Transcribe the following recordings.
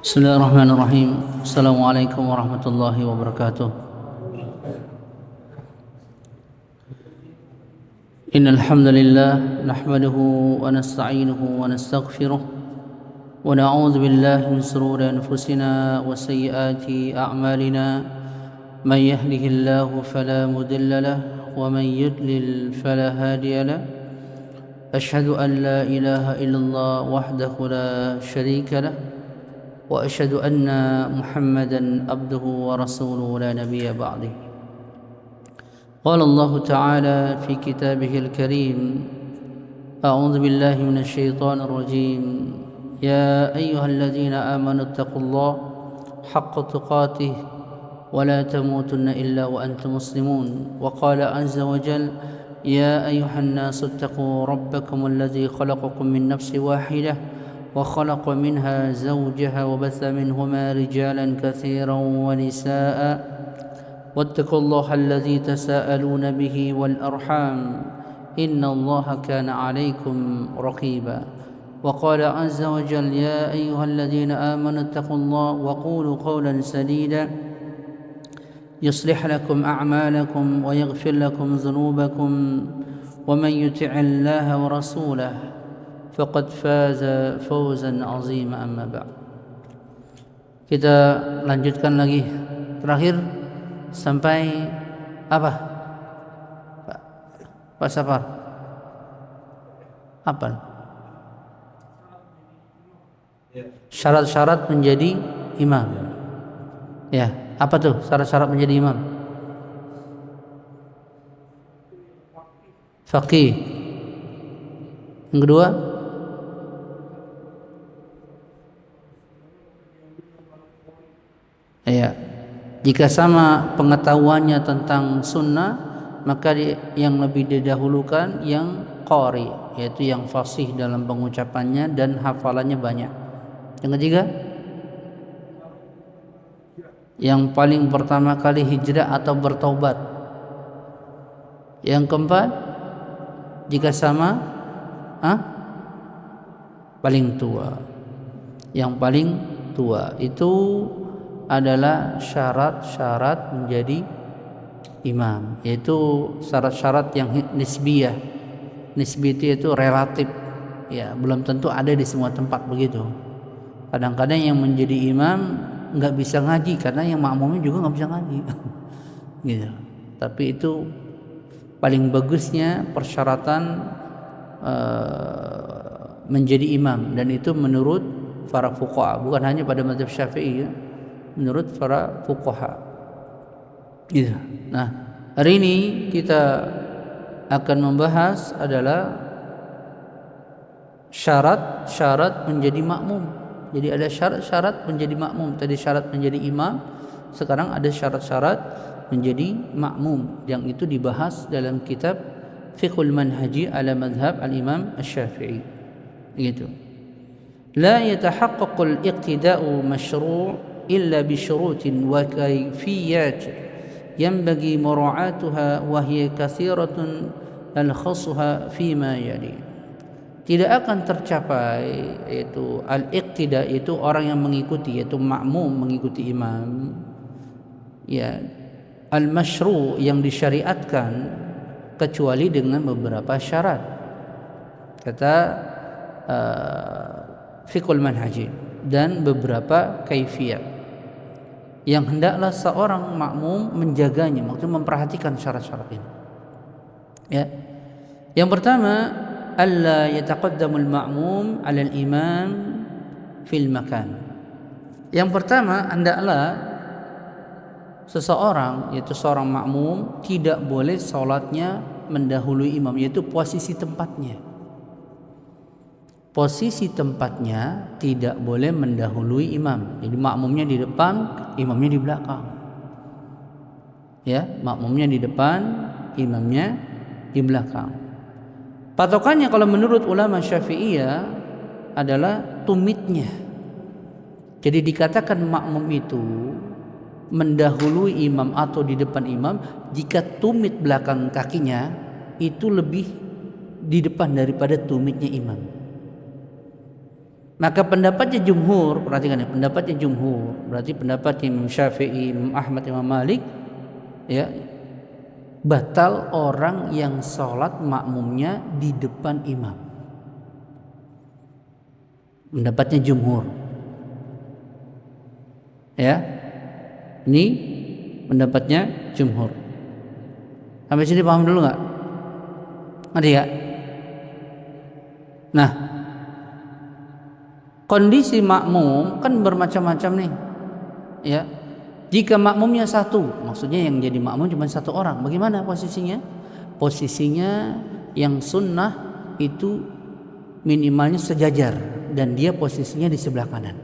Bismillahirrahmanirrahim. Assalamualaikum warahmatullahi wabarakatuh. Innal hamdalillah nahmaduhu wa nasta'inuhu wa nastaghfiruh wa na'udzu billahi min shururi anfusina wa sayyiati a'malina. May yahdihillahu fala mudilla lahu wa may yudlil fala hadiya lahu. Asyhadu an la ilaha illallah wahdahu la syarika lahu وأشهد أن محمدا عبده ورسوله لا نبي بعده. قال الله تعالى في كتابه الكريم: أعوذ بالله من الشيطان الرجيم. يا أيها الذين آمنوا اتقوا الله حق تقاته ولا تموتن إلا وأنتم مسلمون. وقال عز وجل: يا أيها الناس اتقوا ربكم الذي خلقكم من نفس واحدة وخلق منها زوجها وبث منهما رجالا كثيرا ونساء واتقوا الله الذي تساءلون به والأرحام إن الله كان عليكم رقيبا. وقال عز وجل: يا أيها الذين آمنوا اتقوا الله وقولوا قولا سديدا يصلح لكم أعمالكم ويغفر لكم ذنوبكم ومن يطع الله ورسوله faqad faza fawzan azima. Amma ba'd. Kita lanjutkan lagi terakhir sampai apa? Pak Safar. Apa? Syarat-syarat menjadi imam. Ya, apa tuh syarat-syarat menjadi imam? Faqih. Yang kedua, ya, jika sama pengetahuannya tentang sunnah, maka yang lebih didahulukan yang qari, yaitu yang fasih dalam pengucapannya dan hafalannya banyak. Yang ketiga, yang paling pertama kali hijrah atau bertaubat. Yang keempat, jika sama paling tua. Yang paling tua itu adalah syarat-syarat menjadi imam, yaitu syarat-syarat yang nisbiyah. Nisbi itu relatif, ya, belum tentu ada di semua tempat begitu. Kadang-kadang yang menjadi imam nggak bisa ngaji karena yang makmumnya juga nggak bisa ngaji, gitu. Tapi itu paling bagusnya persyaratan menjadi imam, dan itu menurut para fuqaha, bukan hanya pada mazhab Syafi'i, ya. Menurut para fuqaha. Gitu. Nah, hari ini kita akan membahas adalah syarat-syarat menjadi makmum. Jadi ada syarat-syarat menjadi makmum. Tadi syarat menjadi imam, sekarang ada syarat-syarat menjadi makmum yang itu dibahas dalam kitab Fiqhul Manhaji ala Madhab al-Imam Asy-Syafi'i. Gitu. La yatahaqqaqul iqtida'u masyru' إلا بشروط وكيفيات ينبغي مراعاتها وهي كثيرة نلخصها فيما يلي. Tidak akan tercapai yaitu al-iqtida, itu orang yang mengikuti, yaitu makmum mengikuti imam, ya, al-masyru' yang disyariatkan, kecuali dengan beberapa syarat. Kata Fiqhul Manhaji, dan beberapa kaifiyat yang hendaklah seorang makmum menjaganya, maksudnya memperhatikan syarat-syarat ini. Ya. Yang pertama, alla yataqaddamul ma'mum 'alal imam fil makan. Yang pertama, hendaklah seseorang, yaitu seorang makmum, tidak boleh salatnya mendahului imam, yaitu posisi tempatnya. Posisi tempatnya tidak boleh mendahului imam. Jadi makmumnya di depan, imamnya di belakang. Ya, makmumnya di depan, imamnya di belakang. Patokannya kalau menurut ulama Syafi'iyah adalah tumitnya. Jadi dikatakan makmum itu mendahului imam atau di depan imam jika tumit belakang kakinya itu lebih di depan daripada tumitnya imam. Maka pendapatnya jumhur, perhatikan ya, pendapatnya jumhur, berarti pendapat Imam Syafi'i, Imam Ahmad, Imam Malik, ya, batal orang yang sholat makmumnya di depan imam. Pendapatnya jumhur, ya, ini pendapatnya jumhur. Sampai sini paham dulu nggak? Ngerti ya? Nah, kondisi makmum kan bermacam-macam nih, ya. Jika makmumnya satu, maksudnya yang jadi makmum cuma satu orang, bagaimana posisinya? Posisinya yang sunnah itu minimalnya sejajar dan dia posisinya di sebelah kanan.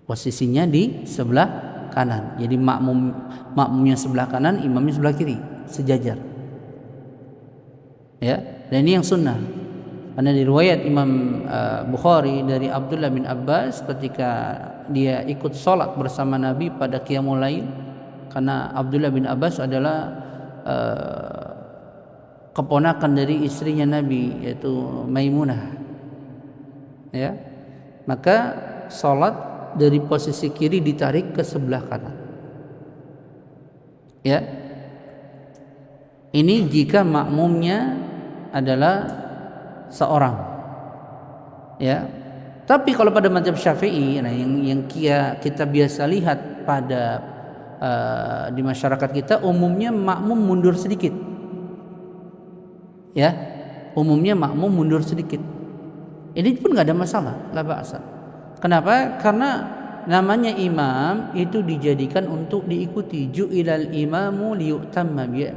Posisinya di sebelah kanan. Jadi makmumnya sebelah kanan, imamnya sebelah kiri, sejajar. Ya, dan ini yang sunnah. Karena di riwayat Imam Bukhari dari Abdullah bin Abbas ketika dia ikut sholat bersama Nabi pada Qiyamul Lail, karena Abdullah bin Abbas adalah keponakan dari istrinya Nabi, yaitu Maimunah, ya, maka sholat dari posisi kiri ditarik ke sebelah kanan, ya. Ini jika makmumnya adalah seorang, ya. Tapi kalau pada mazhab Syafi'i, nah yang kita biasa lihat pada di masyarakat kita, umumnya makmum mundur sedikit, ya. Umumnya makmum mundur sedikit. Ini pun nggak ada masalah, la ba'sa. Kenapa? Karena namanya imam itu dijadikan untuk diikuti. Ju'ilal imamu liyu'tamma bi.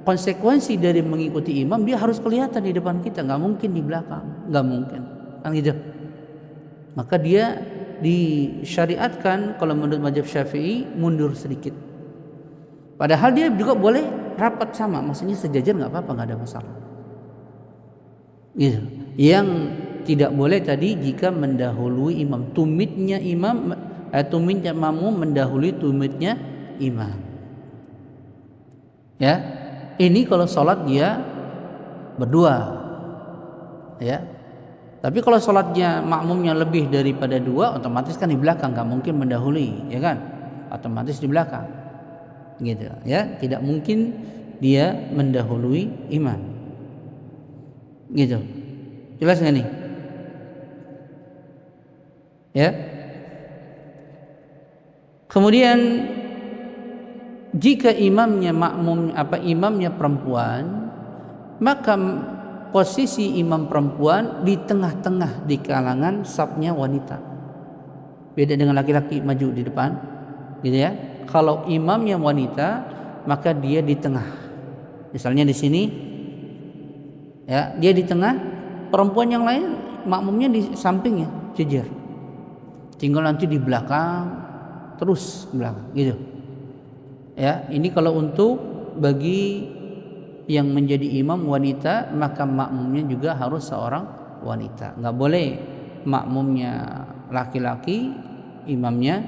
Konsekuensi dari mengikuti imam, dia harus kelihatan di depan kita, nggak mungkin di belakang, nggak mungkin, kan gitu. Maka dia disyariatkan kalau menurut mazhab Syafi'i mundur sedikit. Padahal dia juga boleh rapat sama, maksudnya sejajar nggak apa-apa, nggak ada masalah. Gitu. Yang tidak boleh tadi jika mendahului imam, tumitnya makmum mendahului tumitnya imam. Ya. Ini kalau sholat dia berdua, ya. Tapi kalau sholatnya makmumnya lebih daripada dua, otomatis kan di belakang, nggak mungkin mendahului, ya kan? Otomatis di belakang, gitu, ya. Tidak mungkin dia mendahului imam, gitu. Jelas nggak nih? Ya. Kemudian jika imamnya perempuan, maka posisi imam perempuan di tengah-tengah di kalangan safnya wanita. Beda dengan laki-laki maju di depan, gitu ya. Kalau imamnya wanita, maka dia di tengah. Misalnya di sini, ya, dia di tengah, perempuan yang lain makmumnya di sampingnya, jejer. Tinggal nanti di belakang, terus belakang, gitu. Ya, ini kalau untuk bagi yang menjadi imam wanita, maka makmumnya juga harus seorang wanita. Nggak boleh makmumnya laki-laki, imamnya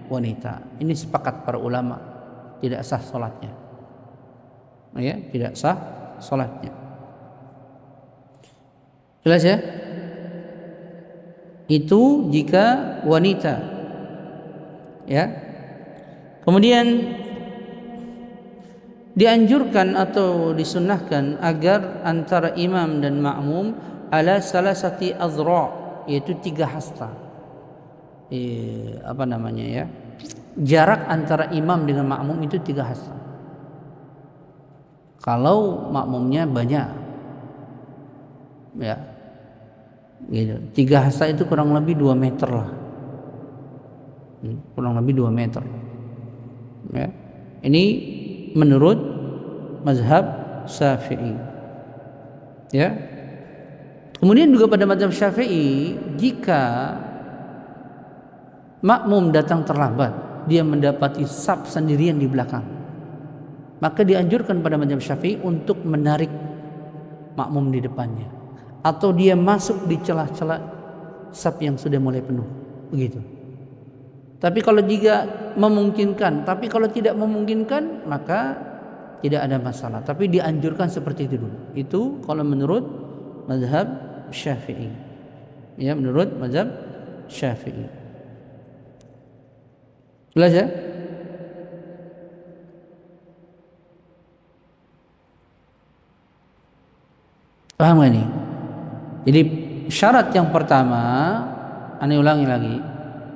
wanita. Ini sepakat para ulama, tidak sah sholatnya. Ya, tidak sah sholatnya. Jelas ya? Itu jika wanita. Ya. Kemudian dianjurkan atau disunnahkan agar antara imam dan makmum ala salasati azra, yaitu 3 hasta. Jarak antara imam dengan makmum itu 3 hasta. Kalau makmumnya banyak, ya, gitu. 3 hasta itu kurang lebih 2 meter lah. Kurang lebih 2 meter. Ya. Ini menurut mazhab Syafi'i, ya. Kemudian juga pada mazhab Syafi'i, jika makmum datang terlambat, dia mendapati saf sendirian di belakang, maka dianjurkan pada mazhab Syafi'i untuk menarik makmum di depannya, atau dia masuk di celah-celah saf yang sudah mulai penuh, begitu. Tapi kalau jika memungkinkan, tapi kalau tidak memungkinkan, maka tidak ada masalah. Tapi dianjurkan seperti itu dulu. Itu kalau menurut mazhab Syafi'i. Ya, menurut mazhab Syafi'i. Jelas ya? Paham gak nih? Jadi syarat yang pertama, Ane ulangi lagi,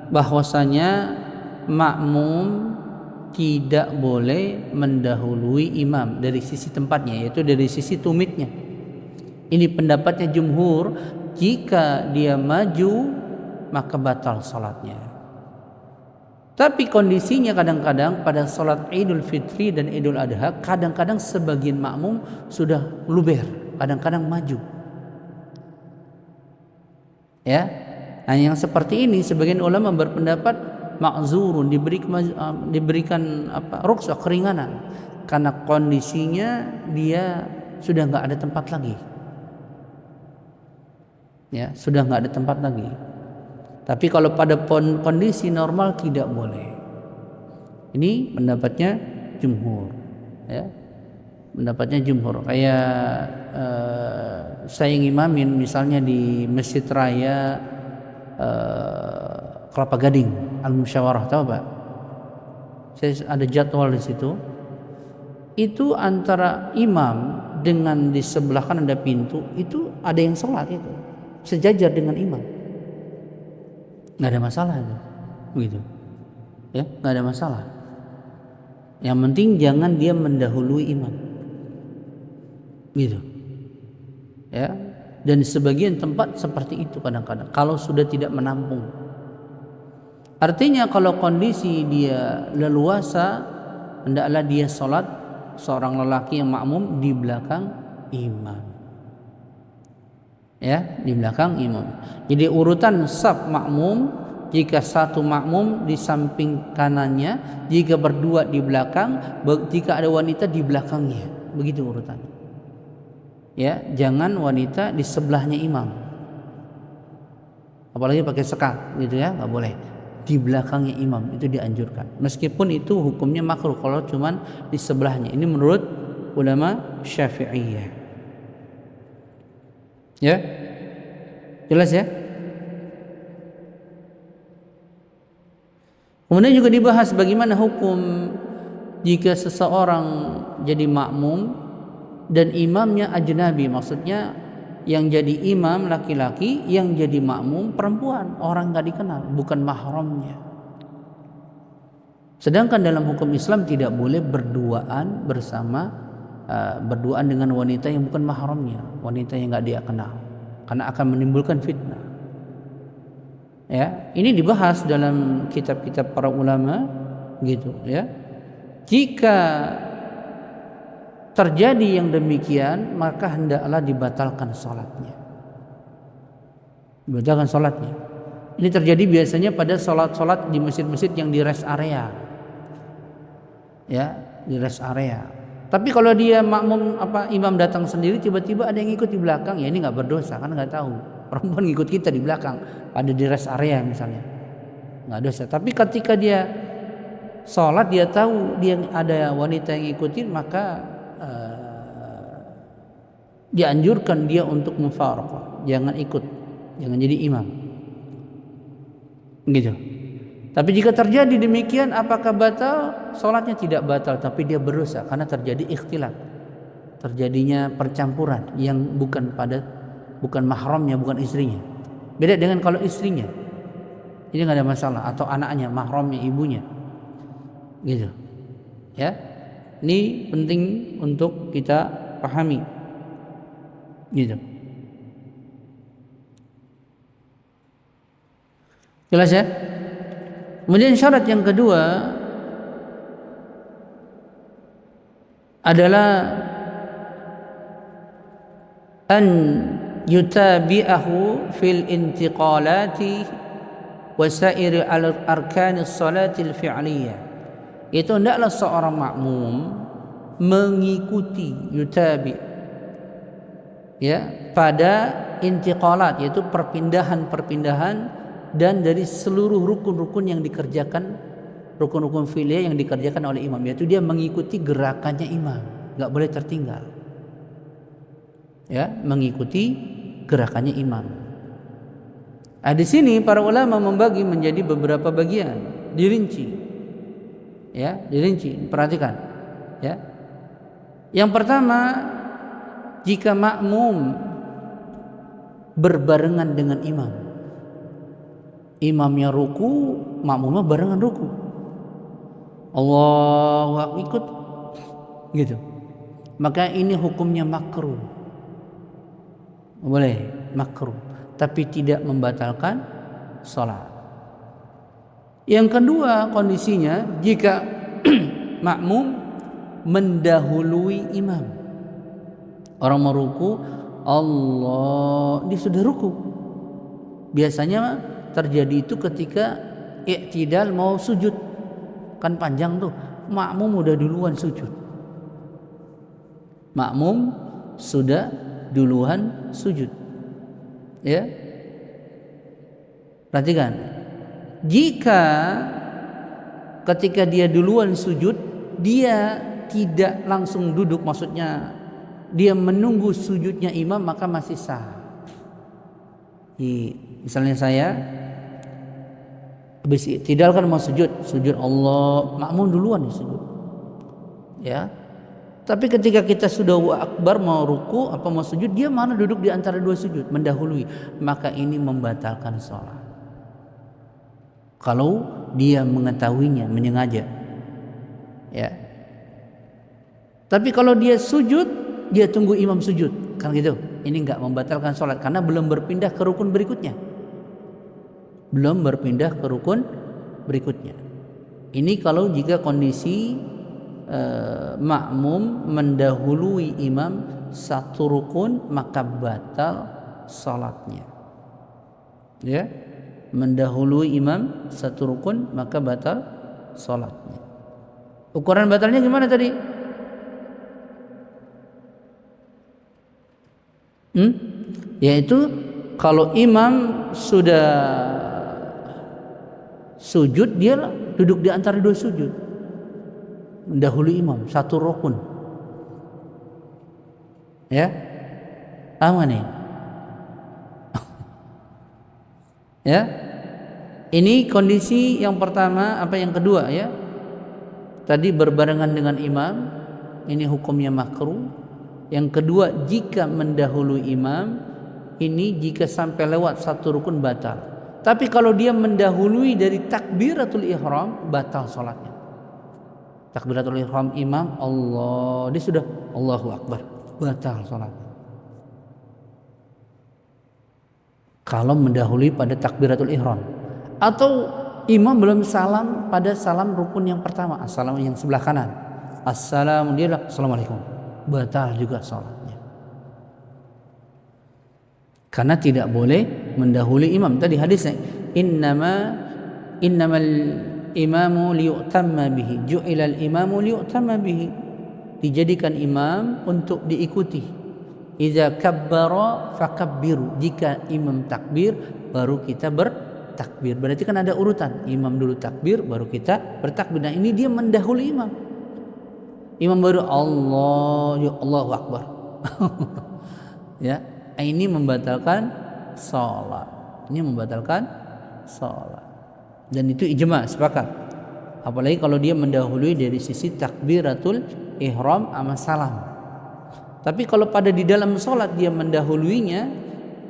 bahwasanya makmum tidak boleh mendahului imam dari sisi tempatnya, yaitu dari sisi tumitnya. Ini pendapatnya jumhur. Jika dia maju maka batal salatnya. Tapi kondisinya kadang-kadang pada salat Idul Fitri dan Idul Adha, kadang-kadang sebagian makmum sudah luber, kadang-kadang maju. Ya, nah yang seperti ini sebagian ulama berpendapat ma'zurun, diberikan rukhsah, keringanan, karena kondisinya dia sudah nggak ada tempat lagi. Ya, sudah nggak ada tempat lagi. Tapi kalau pada kondisi normal tidak boleh. Ini pendapatnya jumhur. Ya, pendapatnya jumhur. Kayak saya ngimamin misalnya di Masjid Raya Kelapa Gading Al Musyawarah, tahu Pak? Saya ada jadwal di situ. Itu antara imam dengan di sebelah kan ada pintu, itu ada yang sholat itu sejajar dengan imam, nggak ada masalah itu, begitu ya, nggak ada masalah. Yang penting jangan dia mendahului imam, gitu ya. Dan sebagian tempat seperti itu kadang-kadang kalau sudah tidak menampung. Artinya kalau kondisi dia leluasa, hendaklah dia sholat seorang lelaki yang makmum di belakang imam. Ya, di belakang imam. Jadi urutan saf makmum, jika satu makmum di samping kanannya, jika berdua di belakang, jika ada wanita di belakangnya, begitu urutannya. Ya, jangan wanita di sebelahnya imam. Apalagi pakai sekat, gitu ya, nggak boleh. Di belakangnya imam itu dianjurkan. Meskipun itu hukumnya makruh kalau cuman di sebelahnya. Ini menurut ulama Syafi'iyah. Ya, jelas ya. Kemudian juga dibahas bagaimana hukum jika seseorang jadi makmum dan imamnya ajnabi, maksudnya yang jadi imam laki-laki, yang jadi makmum perempuan, orang nggak dikenal, bukan mahramnya. Sedangkan dalam hukum Islam tidak boleh berduaan berduaan dengan wanita yang bukan mahramnya, wanita yang nggak dia kenal, karena akan menimbulkan fitnah. Ya, ini dibahas dalam kitab-kitab para ulama, gitu ya. Jika terjadi yang demikian, maka hendaklah dibatalkan salatnya. Dibatalkan salatnya. Ini terjadi biasanya pada salat-salat di masjid-masjid yang di rest area. Ya, di rest area. Tapi kalau dia makmum imam datang sendiri, tiba-tiba ada yang ikut di belakang, ya ini nggak berdosa, kan nggak tahu. Perempuan ikut kita di belakang, ada di rest area misalnya, nggak dosa. Tapi ketika dia sholat, dia tahu dia ada wanita yang ikutin, maka dianjurkan dia untuk mufaraqah, jangan ikut, jangan jadi imam, gitu. Tapi jika terjadi demikian, apakah batal? Sholatnya tidak batal, tapi dia berdosa karena terjadi ikhtilat, terjadinya percampuran yang bukan mahramnya, bukan istrinya. Beda dengan kalau istrinya, ini nggak ada masalah, atau anaknya, mahramnya, ibunya, gitu. Ya, ini penting untuk kita pahami, gitu. Jelas ya? Kemudian syarat yang kedua adalah an yutabi'ahu fil intiqalati wa sa'iri arkanis salatil fi'liyah. Itu hendaklah seorang makmum mengikuti yutabi, ya, pada intiqalat, yaitu perpindahan-perpindahan, dan dari seluruh rukun-rukun yang dikerjakan, rukun-rukun fi'liyah yang dikerjakan oleh imam, yaitu dia mengikuti gerakannya imam. nggak boleh tertinggal. Ya, mengikuti gerakannya imam. Nah, di sini para ulama membagi menjadi beberapa bagian, dirinci. Ya, dirinci, perhatikan. Ya. Yang pertama, jika makmum berbarengan dengan imam. Imamnya ruku, makmumnya barengan ruku. Allahu Akbar, ikut gitu. Maka ini hukumnya makruh. Boleh, makruh, tapi tidak membatalkan salat. Yang kedua kondisinya jika makmum mendahului imam. Orang mau ruku, Allah, dia sudah ruku. Biasanya terjadi itu ketika i'tidal mau sujud. Kan panjang tuh, makmum udah duluan sujud. Makmum sudah duluan sujud. Ya. Perhatikan. Jika ketika dia duluan sujud, dia tidak langsung duduk, maksudnya dia menunggu sujudnya imam, maka masih sah. Misalnya saya habis i'tidal kan mau sujud Allah, makmum duluan sujud. Ya. Tapi ketika kita sudah akbar mau ruku apa mau sujud, dia mana duduk di antara dua sujud, mendahului, maka ini membatalkan sholat. Kalau dia mengetahuinya, menyengaja. Ya. Tapi kalau dia sujud, dia tunggu imam sujud, kan gitu. Ini enggak membatalkan sholat karena belum berpindah ke rukun berikutnya. Belum berpindah ke rukun berikutnya. Ini kalau jika kondisi makmum mendahului imam satu rukun, maka batal salatnya. Ya, mendahului imam satu rukun maka batal salatnya. Ukuran batalnya gimana tadi? Yaitu kalau imam sudah sujud, dia duduk di antara dua sujud, mendahului imam satu rukun. Ya, paham nih? Ya, ini kondisi yang pertama. Apa yang kedua ya? Tadi berbarengan dengan imam, ini hukumnya makruh. Yang kedua, jika mendahului imam, ini jika sampai lewat satu rukun batal. Tapi kalau dia mendahului dari takbiratul ihram, batal sholatnya. Takbiratul ihram imam, Allah, dia sudah Allahu Akbar, batal sholatnya. Kalau mendahului pada takbiratul ihram, atau imam belum salam pada salam rukun yang pertama, assalamu yang sebelah kanan, assalamu, dia lah assalamualaikum, batal juga salatnya. Karena tidak boleh mendahului imam. Tadi hadisnya innamal imamu liyu'tamma bihi, ju'ilal imamu liyu'tamma bihi, dijadikan imam untuk diikuti. Iza kabbara fakabbiru, jika imam takbir baru kita bertakbir. Berarti kan ada urutan, imam dulu takbir baru kita bertakbir. Nah ini dia mendahului imam. Imam baru Allahu Akbar. Ya, ini membatalkan salat. Ini membatalkan salat. Dan itu ijma, sepakat. Apalagi kalau dia mendahului dari sisi takbiratul ihram sama salam. Tapi kalau pada di dalam salat dia mendahuluinya,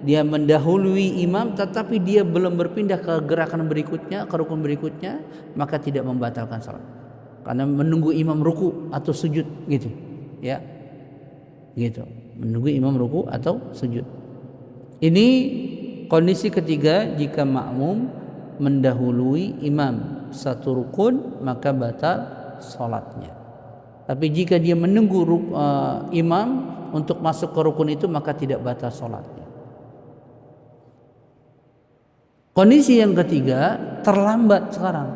dia mendahului imam tetapi dia belum berpindah ke gerakan berikutnya, ke rukun berikutnya, maka tidak membatalkan salat. Karena menunggu imam ruku atau sujud gitu. Ya. Gitu. Menunggu imam ruku atau sujud. Ini kondisi ketiga, jika makmum mendahului imam satu rukun maka batal salatnya. Tapi jika dia menunggu imam untuk masuk ke rukun itu maka tidak batal salatnya. Kondisi yang ketiga, terlambat sekarang.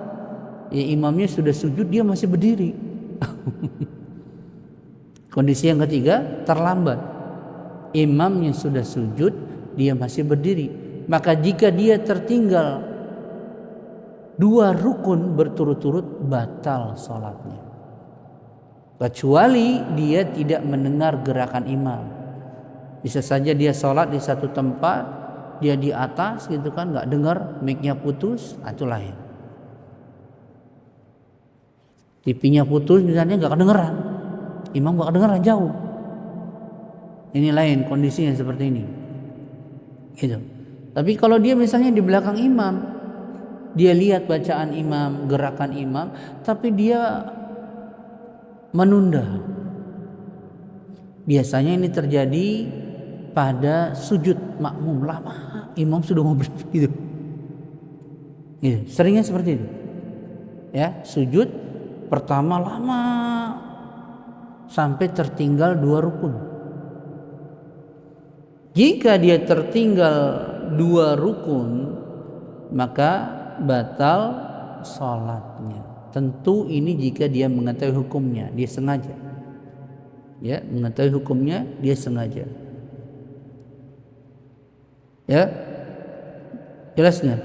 Ya, imamnya sudah sujud, dia masih berdiri. Kondisi yang ketiga, terlambat. Imamnya sudah sujud, dia masih berdiri. Maka jika dia tertinggal dua rukun berturut-turut, batal salatnya. kecuali dia tidak mendengar gerakan imam. Bisa saja dia sholat di satu tempat, dia di atas gitu kan, nggak dengar, mic-nya putus, itu lain. TV-nya putus misalnya, nggak kedengeran, imam nggak kedengeran, jauh. Ini lain kondisinya seperti ini, gitu. Tapi kalau dia misalnya di belakang imam, dia lihat bacaan imam, gerakan imam, tapi dia menunda. Biasanya ini terjadi pada sujud makmum lama, imam sudah mau berdiri gitu. Seringnya seperti itu. Ya, sujud pertama lama sampai tertinggal 2 rukun. Jika dia tertinggal 2 rukun, maka batal sholatnya. Tentu ini jika dia mengetahui hukumnya, dia sengaja. Ya, mengetahui hukumnya, dia sengaja. Ya, jelasnya.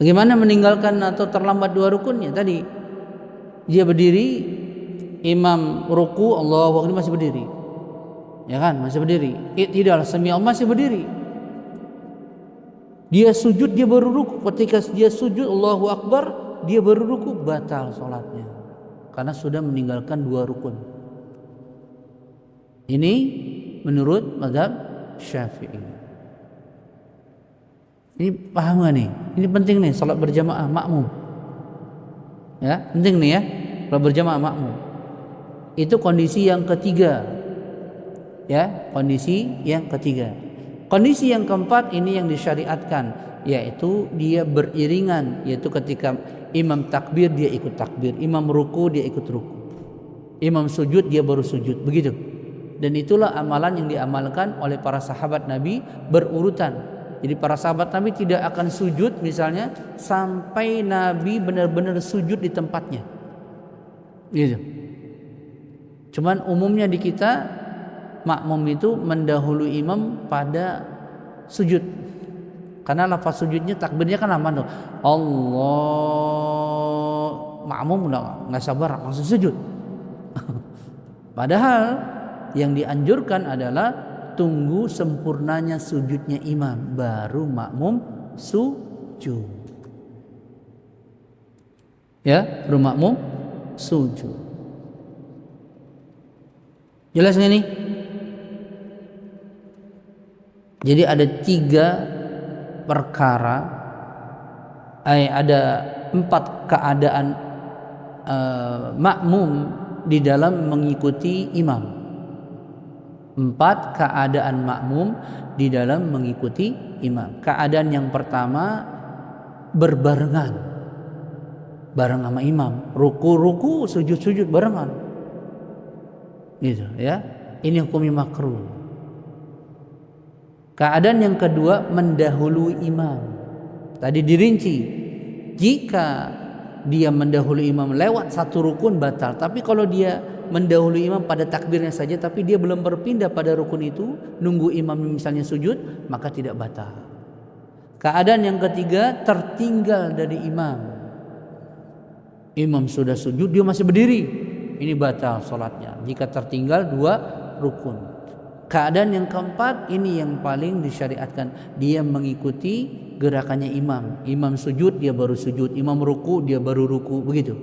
Bagaimana meninggalkan atau terlambat 2 rukunnya tadi? Dia berdiri, imam ruku, Allahu Akbar, masih berdiri. Ya kan, masih berdiri. Tidak, sami Allah, masih berdiri. Dia sujud, dia baru ruku. Ketika dia sujud Allahu Akbar, dia baru ruku, batal sholatnya karena sudah meninggalkan 2 rukun. Ini menurut mazhab Syafi'i. Ini paham gak nih? Ini penting nih, sholat berjamaah makmum. Ya, penting nih ya, sholat berjamaah makmum. Itu kondisi yang ketiga. Ya, kondisi yang ketiga. Kondisi yang keempat ini yang disyariatkan, yaitu dia beriringan, yaitu ketika imam takbir dia ikut takbir, imam ruku dia ikut ruku, imam sujud dia baru sujud, begitu. Dan itulah amalan yang diamalkan oleh para sahabat Nabi berurutan. Jadi para sahabat Nabi tidak akan sujud misalnya sampai Nabi benar-benar sujud di tempatnya, gitu. Cuman umumnya di kita makmum itu mendahului imam pada sujud, karena lafaz sujudnya takbirnya kan lama tuh. Allah, makmum udah nggak sabar langsung sujud. Padahal yang dianjurkan adalah tunggu sempurnanya sujudnya imam, baru makmum sujud. Ya, baru makmum sujud. Jelas nggak nih? Jadi ada 3 perkara, ada 4 keadaan makmum di dalam mengikuti imam. 4 keadaan makmum di dalam mengikuti imam. Keadaan yang pertama, berbarengan bareng sama imam, ruku-ruku, sujud-sujud barengan, gitu ya. Ini hukumnya makruh. Keadaan yang kedua, mendahului imam. Tadi dirinci, jika dia mendahului imam lewat 1 rukun batal. Tapi kalau dia mendahului imam pada takbirnya saja, tapi dia belum berpindah pada rukun itu, nunggu imam misalnya sujud, maka tidak batal. Keadaan yang ketiga, tertinggal dari imam. Imam sudah sujud, dia masih berdiri, ini batal sholatnya jika tertinggal 2 rukun. Keadaan yang keempat, ini yang paling disyariatkan, dia mengikuti gerakannya imam. Imam sujud dia baru sujud, imam ruku dia baru ruku, begitu.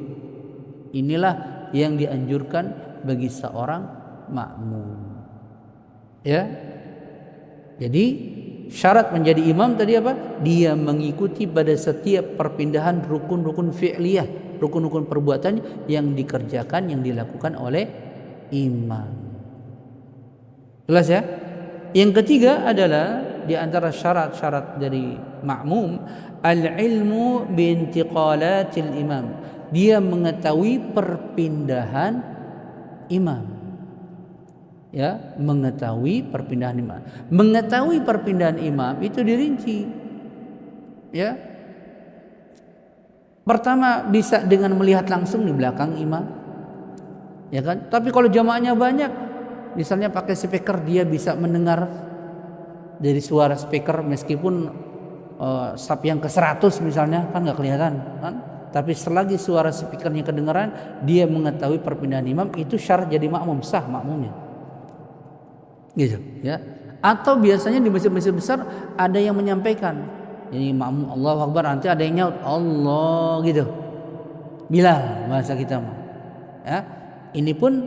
Inilah yang dianjurkan bagi seorang makmum. Ya. Jadi syarat menjadi imam tadi apa? Dia mengikuti pada setiap perpindahan rukun-rukun fi'liyah, rukun-rukun perbuatan yang dikerjakan, yang dilakukan oleh imam. Jelas ya? Yang ketiga adalah di antara syarat-syarat dari makmum, al-ilmu bintiqalatil imam. Dia mengetahui perpindahan imam. Ya, mengetahui perpindahan imam. Mengetahui perpindahan imam itu dirinci. Ya. Pertama bisa dengan melihat langsung di belakang imam. Ya kan? Tapi kalau jamaahnya banyak, misalnya pakai speaker, dia bisa mendengar dari suara speaker meskipun saf yang ke 100 misalnya kan nggak kelihatan kan, Tapi selagi suara speakernya kedengaran, dia mengetahui perpindahan imam, itu syarat jadi makmum, sah makmumnya. Gitu ya. Atau biasanya di masjid-masjid besar ada yang menyampaikan, jadi makmum Allahu Akbar, nanti ada yang nyaut Allah gitu. Bilal bahasa kita mah. Ya. Ini pun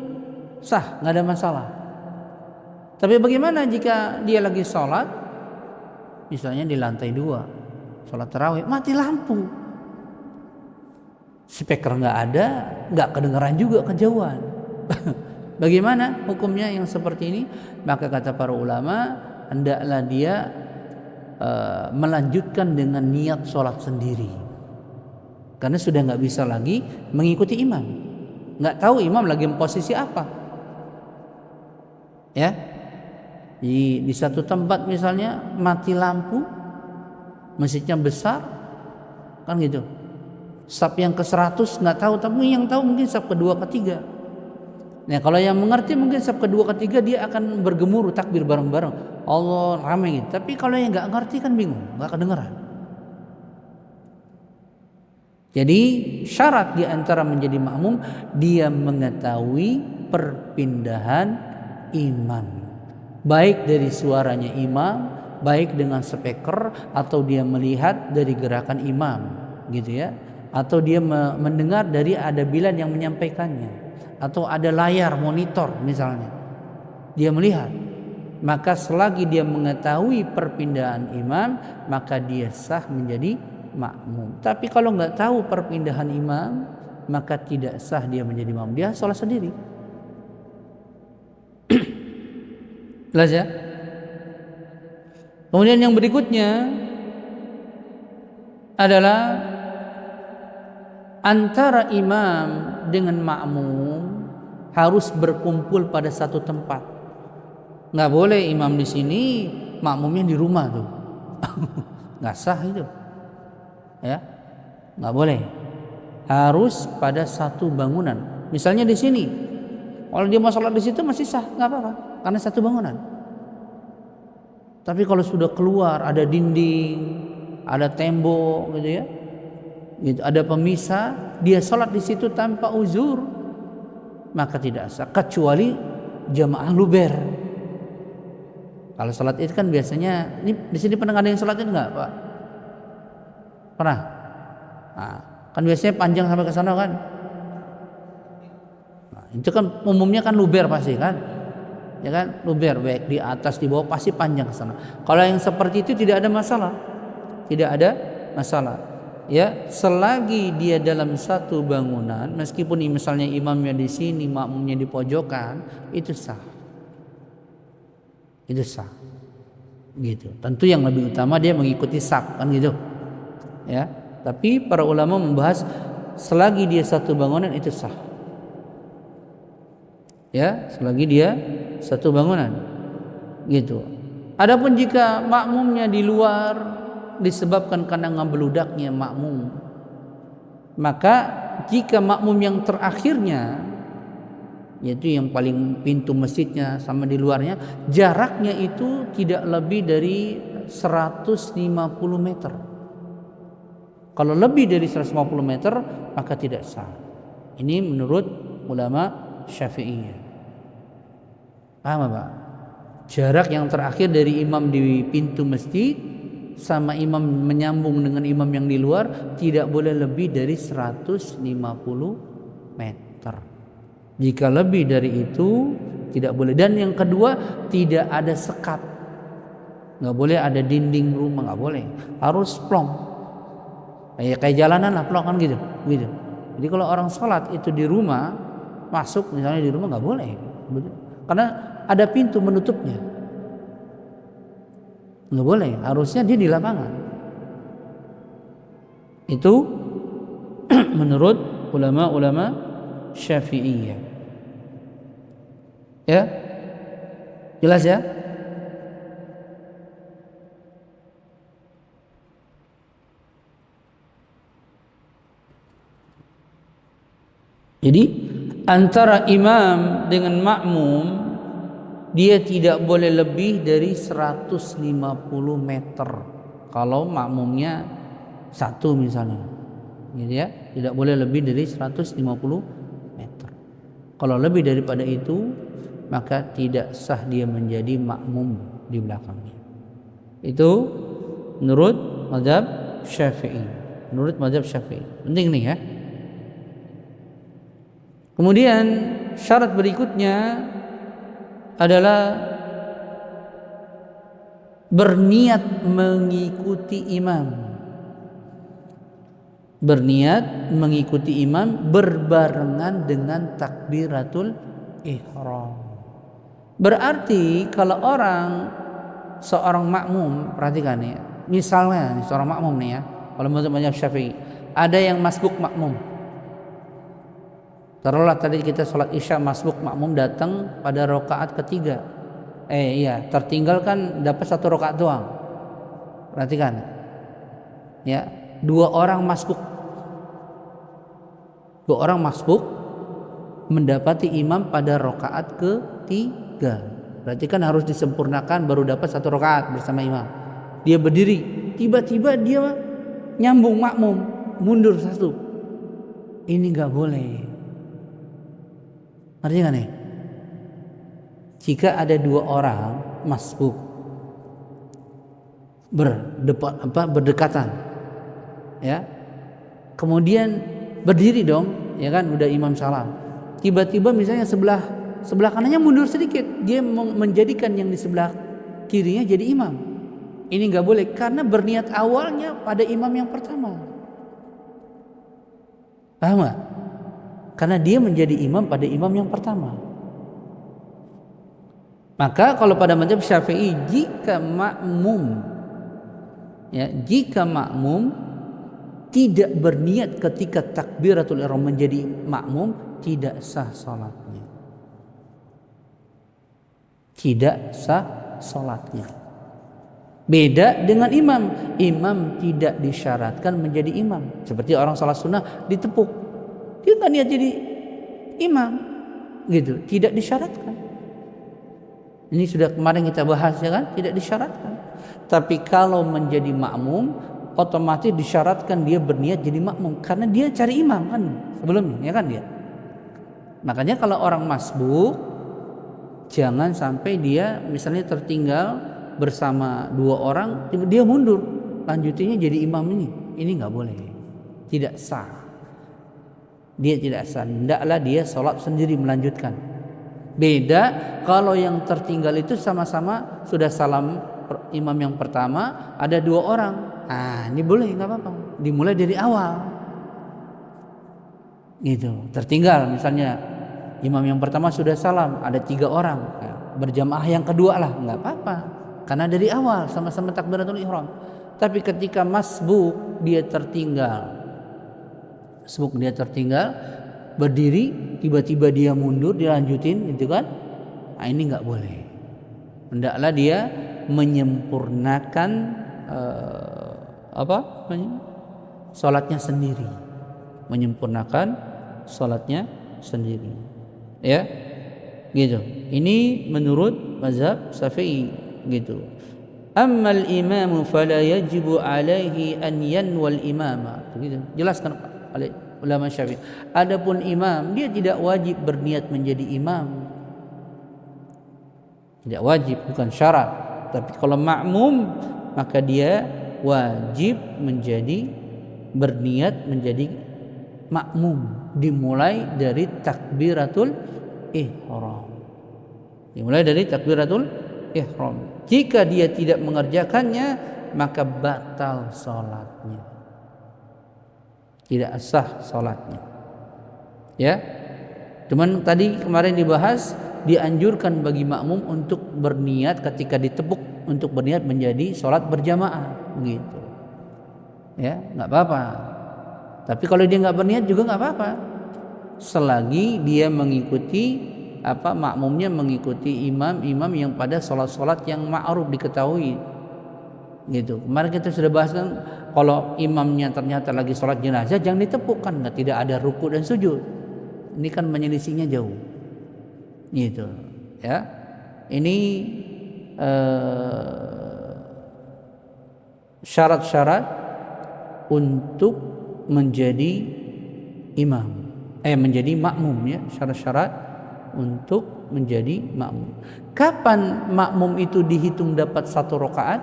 sah, nggak ada masalah. Tapi bagaimana jika dia lagi sholat, misalnya di lantai 2, sholat tarawih, mati lampu, speaker nggak ada, nggak kedengaran juga, kejauhan. Bagaimana hukumnya yang seperti ini? Maka kata para ulama, hendaklah dia melanjutkan dengan niat sholat sendiri, karena sudah nggak bisa lagi mengikuti imam, nggak tahu imam lagi posisi apa. Ya, di satu tempat misalnya mati lampu, masjidnya besar, kan gitu. Saf yang ke-100 nggak tahu, tapi yang tahu mungkin saf kedua ketiga. Nah kalau yang mengerti mungkin saf kedua ketiga dia akan bergemuruh takbir bareng-bareng, Allah ramai gitu. Tapi kalau yang nggak ngerti kan bingung, nggak kedengeran. Jadi syarat di antara menjadi makmum, dia mengetahui perpindahan imam, baik dari suaranya imam, baik dengan speaker, atau dia melihat dari gerakan imam, gitu ya. Atau dia mendengar dari ada bilan yang menyampaikannya, atau ada layar monitor misalnya, dia melihat. Maka selagi dia mengetahui perpindahan imam, maka dia sah menjadi makmum. Tapi kalau nggak tahu perpindahan imam, maka tidak sah dia menjadi makmum, dia sholat sendiri. Jelas ya? Kemudian yang berikutnya adalah antara imam dengan makmum harus berkumpul pada satu tempat. Nggak boleh imam di sini, makmumnya di rumah tuh. Nggak sah itu. Ya, nggak boleh. Harus pada satu bangunan. Misalnya di sini, kalau dia mau sholat di situ masih sah, nggak apa-apa, karena satu bangunan. Tapi kalau sudah keluar, ada dinding, ada tembok, gitu ya, gitu, ada pemisah, dia sholat di situ tanpa uzur, maka tidak sah, kecuali jamaah luber. Kalau sholat id kan biasanya, ini di sini pernah ada yang sholat id nggak, Pak? Pernah? Nah, kan biasanya panjang sampai ke sana kan? Nah, itu kan umumnya kan luber pasti kan? Ya kan, luber, baik di atas di bawah pasti panjang ke sana. Kalau yang seperti itu tidak ada masalah, tidak ada masalah. Ya, selagi dia dalam satu bangunan, meskipun misalnya imamnya di sini, makmumnya di pojokan, itu sah. Itu sah. Gitu. Tentu yang lebih utama dia mengikuti saf kan gitu. Ya, tapi para ulama membahas selagi dia satu bangunan itu sah. Ya, selagi dia satu bangunan. Gitu. Adapun jika makmumnya di luar disebabkan karena ngebeludaknya makmum, maka jika makmum yang terakhirnya, yaitu yang paling pintu masjidnya sama di luarnya, jaraknya itu tidak lebih dari 150 meter. Kalau lebih dari 150 meter maka tidak sah. Ini menurut ulama Syafi'iyah. Paham Pak? Jarak yang terakhir dari imam di pintu masjid sama imam menyambung dengan imam yang di luar tidak boleh lebih dari 150 meter. Jika lebih dari itu tidak boleh. Dan yang kedua, tidak ada sekat, nggak boleh ada dinding rumah, nggak boleh, harus plong. Kayak jalanan lah, plong kan gitu. Jadi kalau orang sholat itu di rumah, masuk misalnya di rumah nggak boleh, karena ada pintu menutupnya. Nggak boleh, harusnya dia di lapangan. Itu menurut ulama-ulama Syafi'iyah. Ya, jelas ya? Jadi antara imam dengan makmum, dia tidak boleh lebih dari 150 meter kalau makmumnya satu misalnya. gitu ya. Tidak boleh lebih dari 150 meter. Kalau lebih daripada itu, maka tidak sah dia menjadi makmum di belakangnya. Itu menurut mazhab Syafi'i. Menurut mazhab Syafi'i. Penting nih ya. Kemudian syarat berikutnya adalah berniat mengikuti imam. Berniat mengikuti imam berbarengan dengan takbiratul ihram. Berarti kalau seorang makmum, perhatikan ya. Misalnya seorang makmum nih ya, kalau mazhab Syafi'i, ada yang masbuk makmum. Taruhlah tadi kita sholat isya masbuk makmum datang pada rakaat ketiga. Tertinggal kan dapat 1 rakaat doang. Perhatikan. Ya, 2 orang masbuk. 2 orang masbuk mendapati imam pada rakaat ketiga. Berarti kan harus disempurnakan baru dapat 1 rakaat bersama imam. Dia berdiri, tiba-tiba dia nyambung makmum, mundur 1. Ini enggak boleh. Ngerti gak nih? Jika ada 2 orang masbuk berdekatan, ya, kemudian berdiri dong, ya kan, udah imam salam. Tiba-tiba misalnya sebelah kanannya mundur sedikit, dia menjadikan yang di sebelah kirinya jadi imam. Ini nggak boleh karena berniat awalnya pada imam yang pertama. Paham gak? Karena dia menjadi imam pada imam yang pertama. Maka kalau pada mazhab Syafi'i, jika makmum tidak berniat ketika takbiratul ihram menjadi makmum, tidak sah salatnya. Tidak sah salatnya. Beda dengan imam. Imam tidak disyaratkan menjadi imam. Seperti orang salat sunnah ditepuk, dia nggak niat jadi imam, gitu. Tidak disyaratkan. Ini sudah kemarin kita bahas ya kan, tidak disyaratkan. Tapi kalau menjadi makmum, otomatis disyaratkan dia berniat jadi makmum karena dia cari imam kan sebelumnya, ya kan dia. Makanya kalau orang masbuk, jangan sampai dia misalnya tertinggal bersama 2 orang, dia mundur, lanjutinnya jadi imam ini nggak boleh, tidak sah. Dia tidak sah. Hendaklah dia sholat sendiri melanjutkan. Beda kalau yang tertinggal itu sama-sama sudah salam imam yang pertama, ada 2 orang. Ini boleh, nggak apa-apa. Dimulai dari awal. Gitu. Tertinggal misalnya imam yang pertama sudah salam, ada 3 orang. Berjamaah yang kedua lah, nggak apa-apa. Karena dari awal sama-sama takbiratul ihram. Tapi ketika masbuk dia tertinggal, berdiri, tiba-tiba dia mundur, dilanjutin, gitu kan? Ini nggak boleh. Hendaklah dia menyempurnakan sholatnya sendiri, menyempurnakan sholatnya sendiri, ya, gitu. Ini menurut mazhab Syafi'i, gitu. Ammal imamu fala yajibu alaihi an yanwal imama, gitu. Jelaskan oleh ulama Syafi'i. Adapun imam, dia tidak wajib berniat menjadi imam. Tidak wajib, bukan syarat. Tapi kalau makmum, maka dia wajib berniat menjadi makmum. Dimulai dari takbiratul ihram. Jika dia tidak mengerjakannya, maka batal salatnya. Tidak sah salatnya. Ya. Cuman tadi kemarin dibahas, dianjurkan bagi makmum untuk berniat ketika ditepuk, untuk berniat menjadi salat berjamaah, gitu. Ya, enggak apa-apa. Tapi kalau dia enggak berniat juga enggak apa-apa. Selagi dia mengikuti makmumnya mengikuti imam yang pada salat-salat yang ma'ruf diketahui. Gitu. Kemarin kita sudah bahas kan, kalau imamnya ternyata lagi sholat jenazah jangan ditepuk, kan tidak ada ruku dan sujud. Ini kan menyelisihnya jauh. Gitu. Ya. Ini syarat-syarat untuk menjadi imam, menjadi makmum ya, syarat-syarat untuk menjadi makmum. Kapan makmum itu dihitung dapat 1 rakaat?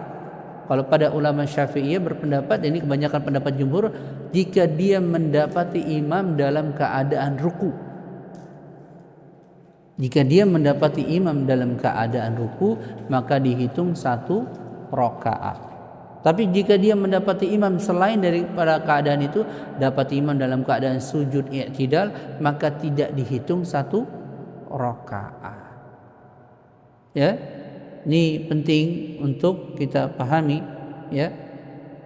Kalau pada ulama Syafi'iyah berpendapat, ini kebanyakan pendapat jumhur, jika dia mendapati imam dalam keadaan ruku. Jika dia mendapati imam dalam keadaan ruku, maka dihitung 1 rakaat. Tapi jika dia mendapati imam selain daripada keadaan itu, dapat imam dalam keadaan sujud i'tidal, maka tidak dihitung 1 rakaat. Ya, ini penting untuk kita pahami. Ya,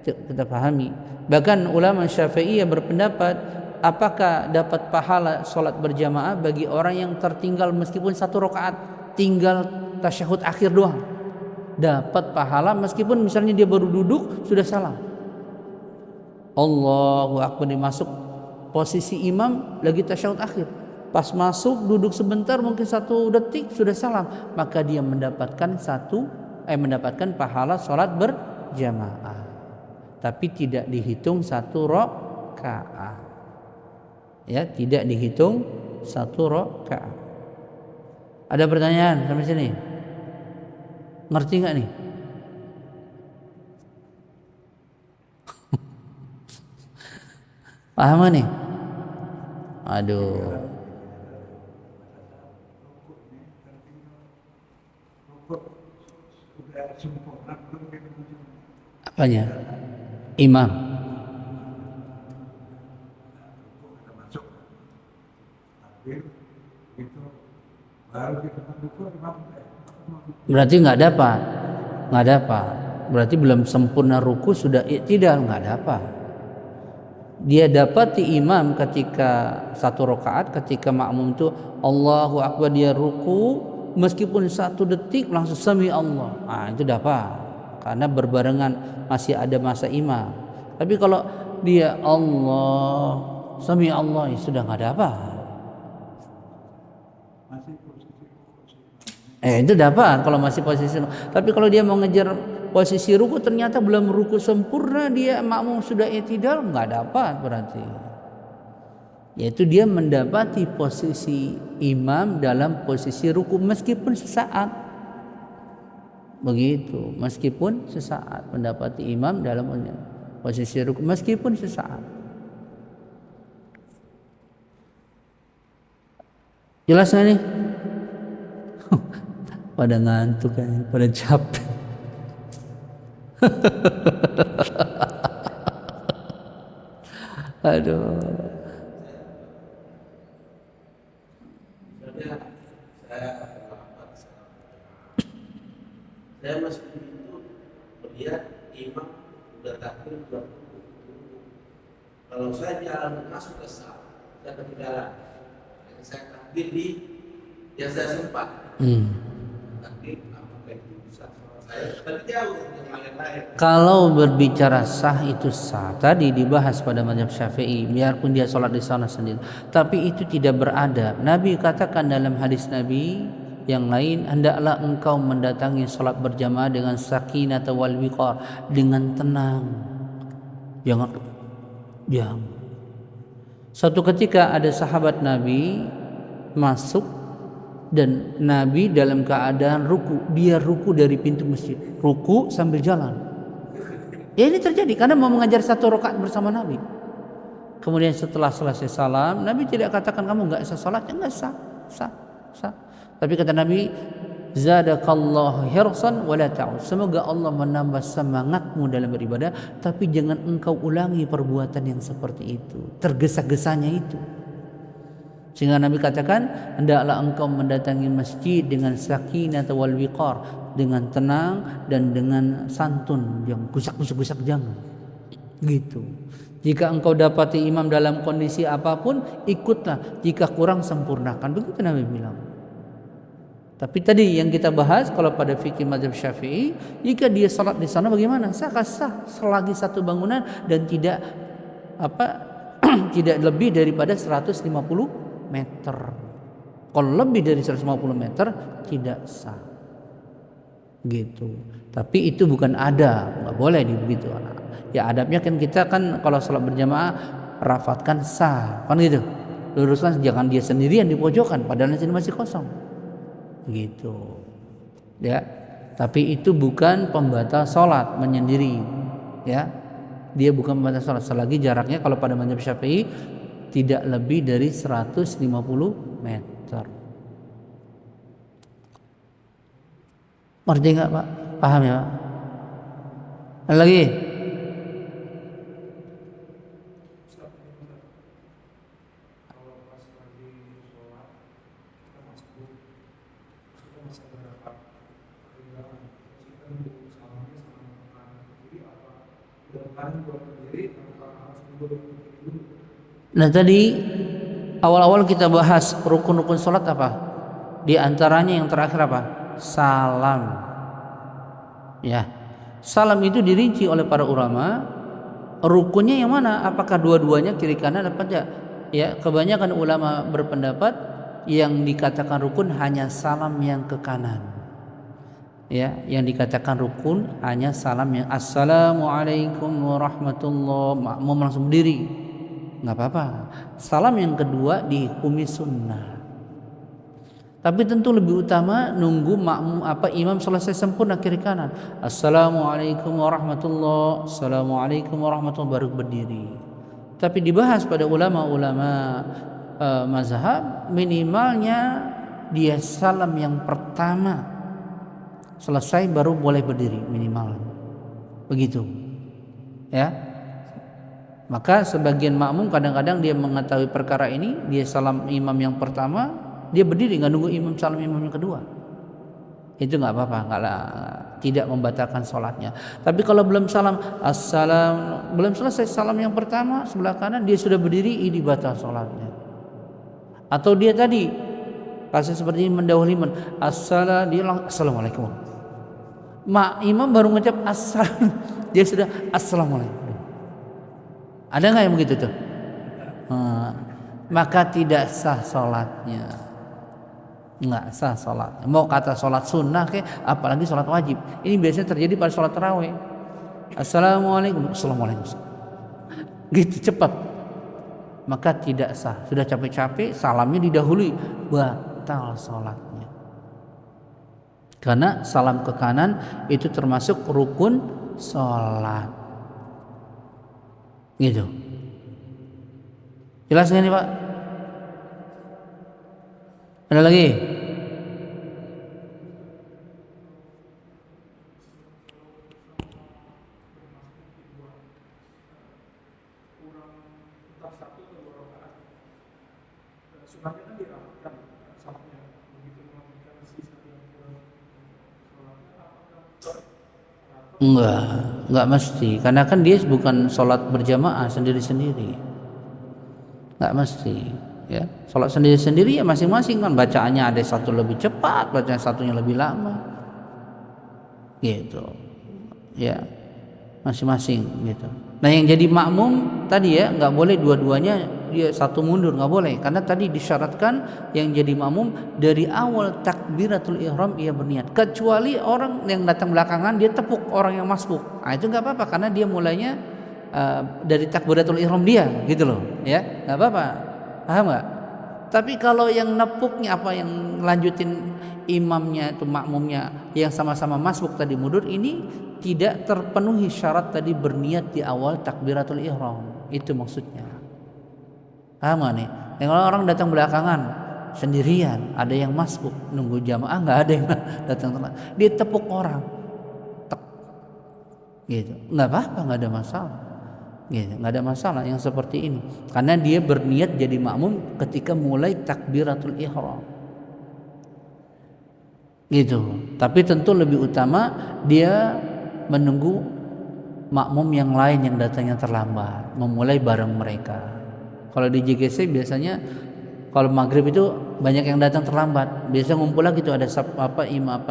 kita pahami. Bahkan ulama Syafi'iyah berpendapat, apakah dapat pahala solat berjamaah bagi orang yang tertinggal meskipun 1 rakaat, tinggal tasyahud akhir doang. Dapat pahala meskipun misalnya dia baru duduk sudah salam. Allahu Akbar, dia masuk posisi imam lagi tasyahud akhir. Pas masuk duduk sebentar mungkin 1 detik sudah salam, maka dia mendapatkan pahala salat berjamaah. Tapi tidak dihitung 1 rakaat. Ya, tidak dihitung 1 rakaat. Ada pertanyaan sampai sini? Ngerti nggak nih? Paham gak nih? Aduh. Apanya? Imam. Berarti nggak dapat. Berarti belum sempurna ruku sudah i'tidal, nggak dapat. Dia dapati imam ketika 1 rakaat, ketika makmum itu Allahu Akbar, dia ruku, meskipun 1 detik langsung sami Allah. Itu dapat, karena berbarengan masih ada masa imam. Tapi kalau dia Allah sami Allah, ya sudah nggak dapat. Itu dapat kalau masih posisi. Tapi kalau dia mau ngejar posisi ruku ternyata belum ruku sempurna, dia makmum sudah i'tidal, nggak dapat berarti. Yaitu dia mendapati posisi imam dalam posisi ruku meskipun sesaat. Begitu, meskipun sesaat mendapati imam dalam posisi ruku meskipun sesaat. Jelas nggak nih? Pada ngantuk kan, pada capek. Aduh. Saya masih itu melihat imam sudah takbir dua. Kalau saya jalan masuk ke saf, saya ketinggalan. Saya takbir di yang saya sempat. Takbir apa itu bisa saya, tapi jauh yang lain-lain. Kalau berbicara sah itu sah. Tadi dibahas pada mazhab Syafi'i, biarpun dia sholat di sana sendiri. Tapi itu tidak beradab. Nabi katakan dalam hadis Nabi yang lain, hendaklah engkau mendatangi sholat berjamaah dengan sakinah wal wiqar, dengan tenang. Jangan. Suatu ketika ada sahabat Nabi masuk dan Nabi dalam keadaan ruku. Dia ruku dari pintu masjid, ruku sambil jalan. Ya, ini terjadi karena mau mengajar 1 rakaat bersama Nabi. Kemudian setelah selesai salam, Nabi tidak katakan kamu enggak sah salatnya, enggak sah. Tapi kata Nabi, zadakallahu hirsan wala ta'ud. Semoga Allah menambah semangatmu dalam beribadah, tapi jangan engkau ulangi perbuatan yang seperti itu, tergesa-gesanya itu. Sehingga Nabi katakan, hendaklah engkau mendatangi masjid dengan sakinah wal wiqar, dengan tenang dan dengan santun, yang gusak-gusak jangan. Gitu. Jika engkau dapati imam dalam kondisi apapun, ikutlah. Jika kurang, sempurnakan. Begitu Nabi bilang. Tapi tadi yang kita bahas, kalau pada fikih mazhab Syafi'i, jika dia salat di sana bagaimana? Sah selagi 1 bangunan dan tidak tidak lebih daripada 150 meter. Kalau lebih dari 150 meter tidak sah. Gitu. Tapi itu bukan adab, nggak boleh begitu. Ya adabnya kan kita kan kalau salat berjamaah rafatkan sa, kan gitu. Luruskan, jangan dia sendirian di pojokan padahal di sini masih kosong. Gitu. Ya. Tapi itu bukan pembatal sholat menyendiri. Ya. Dia bukan pembatal sholat selagi jaraknya kalau pada mazhab Syafi'i tidak lebih dari 150 meter. Ngerti nggak Pak? Paham ya Pak? Ada lagi? Nah tadi awal-awal kita bahas rukun-rukun sholat apa? Di antaranya yang terakhir apa? Salam. Ya, salam itu dirinci oleh para ulama. Rukunnya yang mana? Apakah dua-duanya kiri kanan apa tidak? Ya, kebanyakan ulama berpendapat yang dikatakan rukun hanya salam yang ke kanan. Ya, yang dikatakan rukun hanya salam yang assalamualaikum warahmatullahi, makmum langsung berdiri, nggak apa-apa. Salam yang kedua dihukumi sunnah. Tapi tentu lebih utama nunggu makmum imam selesai sempurna kiri kanan. Assalamualaikum warahmatullahi, assalamualaikum warahmatullahi, baru berdiri. Tapi dibahas pada ulama-ulama mazhab minimalnya dia salam yang pertama selesai baru boleh berdiri minimal. Begitu. Ya. Maka sebagian makmum kadang-kadang dia mengetahui perkara ini, dia salam imam yang pertama, dia berdiri nggak nunggu imam salam imam yang kedua. Itu nggak apa-apa, tidak membatalkan sholatnya. Tapi kalau belum salam, belum selesai salam yang pertama sebelah kanan dia sudah berdiri, ini batal sholatnya. Atau dia tadi kasus seperti ini mendahului assalamualaikum. Imam baru mengucap dia sudah assalamualaikum. Ada nggak yang begitu tuh? Maka tidak sah sholatnya. Nggak sah sholatnya. Mau kata sholat sunnah apalagi sholat wajib. Ini biasanya terjadi pada sholat tarawih. Assalamualaikum, assalamualaikum. Gitu cepat. Maka tidak sah. Sudah capek-capek salamnya didahului, batal sholatnya. Karena salam ke kanan itu termasuk rukun sholat. Gitu. Jelas nggak nih Pak? Ada lagi? Enggak mesti. Karena kan dia bukan sholat berjamaah sendiri-sendiri. Enggak mesti. Ya, sholat sendiri-sendiri ya masing-masing kan bacaannya ada satu lebih cepat, bacaan satunya lebih lama. Gitu. Ya, masing-masing gitu. Nah yang jadi makmum tadi ya nggak boleh dua-duanya dia satu mundur, nggak boleh karena tadi disyaratkan yang jadi makmum dari awal takbiratul ihram ia berniat, kecuali orang yang datang belakangan dia tepuk orang yang masbuk, nah itu nggak apa-apa karena dia mulainya dari takbiratul ihram dia gitu loh ya, nggak apa-apa, paham nggak? Tapi kalau yang nepuknya yang lanjutin imamnya itu makmumnya yang sama-sama masbuk tadi mundur, ini tidak terpenuhi syarat tadi berniat di awal takbiratul ihram. Itu maksudnya. Paham gak nih? Yang kalau orang datang belakangan sendirian, ada yang masbuk nunggu jamaah, nggak ada yang datang telat, dia tepuk orang, tek, gitu, nggak apa-apa, nggak ada masalah. Gitu, nggak ada masalah yang seperti ini karena dia berniat jadi makmum ketika mulai takbiratul ihram gitu. Tapi tentu lebih utama dia menunggu makmum yang lain yang datangnya terlambat, memulai bareng mereka. Kalau di JGC biasanya kalau maghrib itu banyak yang datang terlambat, biasa ngumpul lagi tuh ada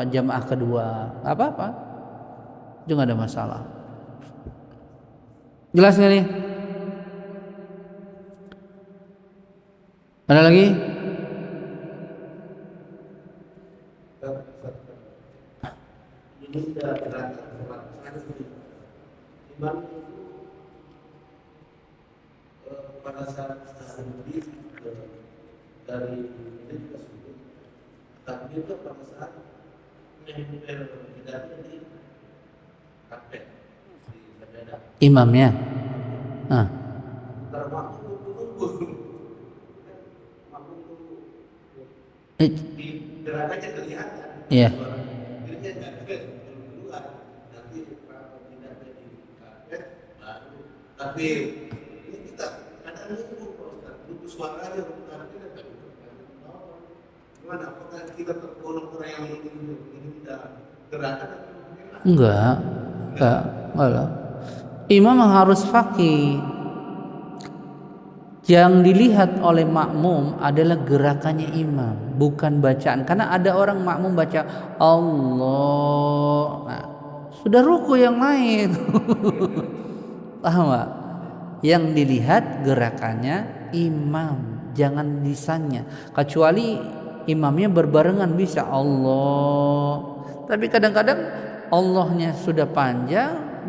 jamaah kedua, apa-apa, itu nggak ada masalah. Jelas nggak nih? Ada lagi? Ini sudah berat, imam berdiri dari ini juga sujud. Takbir itu pada saat menempel lidahnya di karpet di sajadah. Imamnya. Termasuk tunggu. Di gerakannya kelihatan. Iya. Dirinya nggak keluar. Nanti kalau tidak jadi karpet baru. Tapi ini kita kadang nunggu suaranya karpet dan gimana? Apakah kita tergolong orang yang tidak gerakan atau Enggak lah. Imam harus faqih. Yang dilihat oleh makmum adalah gerakannya imam, bukan bacaan. Karena ada orang makmum baca Allah, nah, sudah ruku yang lain. Paham gak? Yang dilihat gerakannya imam, jangan lisannya. Kecuali imamnya berbarengan bisa Allah. Tapi kadang-kadang Allahnya sudah panjang,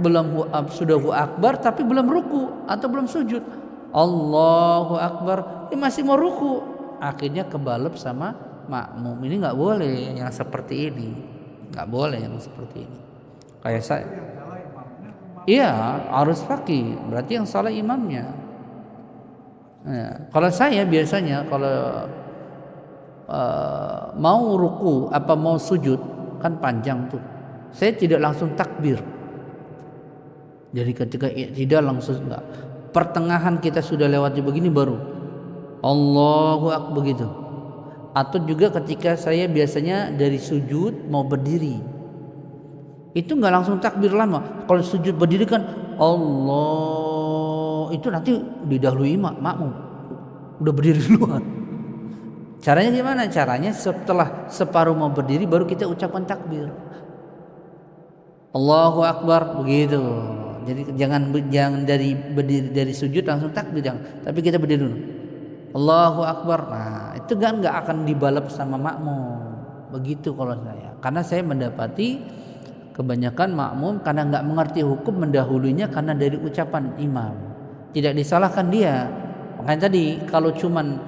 sudah hu akbar tapi belum ruku atau belum sujud. Allahu akbar, masih mau ruku, akhirnya kebalap sama makmum. Ini nggak boleh yang seperti ini, nggak boleh yang seperti ini. Kayak saya, iya harus faqih, berarti yang salah imamnya. Nah, kalau saya biasanya kalau mau ruku apa mau sujud kan panjang tuh, saya tidak langsung takbir. Jadi ketika tidak langsung enggak. Pertengahan kita sudah lewati begini baru Allahu akbar begitu. Atau juga ketika saya biasanya dari sujud mau berdiri, itu nggak langsung takbir lama. Kalau sujud berdiri kan Allah, itu nanti didahului makmum udah berdiri duluan. Caranya gimana? Caranya setelah separuh mau berdiri baru kita ucapkan takbir Allahu akbar begitu. Jadi jangan dari berdiri dari sujud langsung takbir, tapi kita berdiri dulu. Allahu akbar. Nah, itu nggak akan dibalap sama makmum. Begitu kalau saya. Karena saya mendapati kebanyakan makmum karena nggak mengerti hukum mendahulunya karena dari ucapan imam. Tidak disalahkan dia. Makanya tadi kalau cuman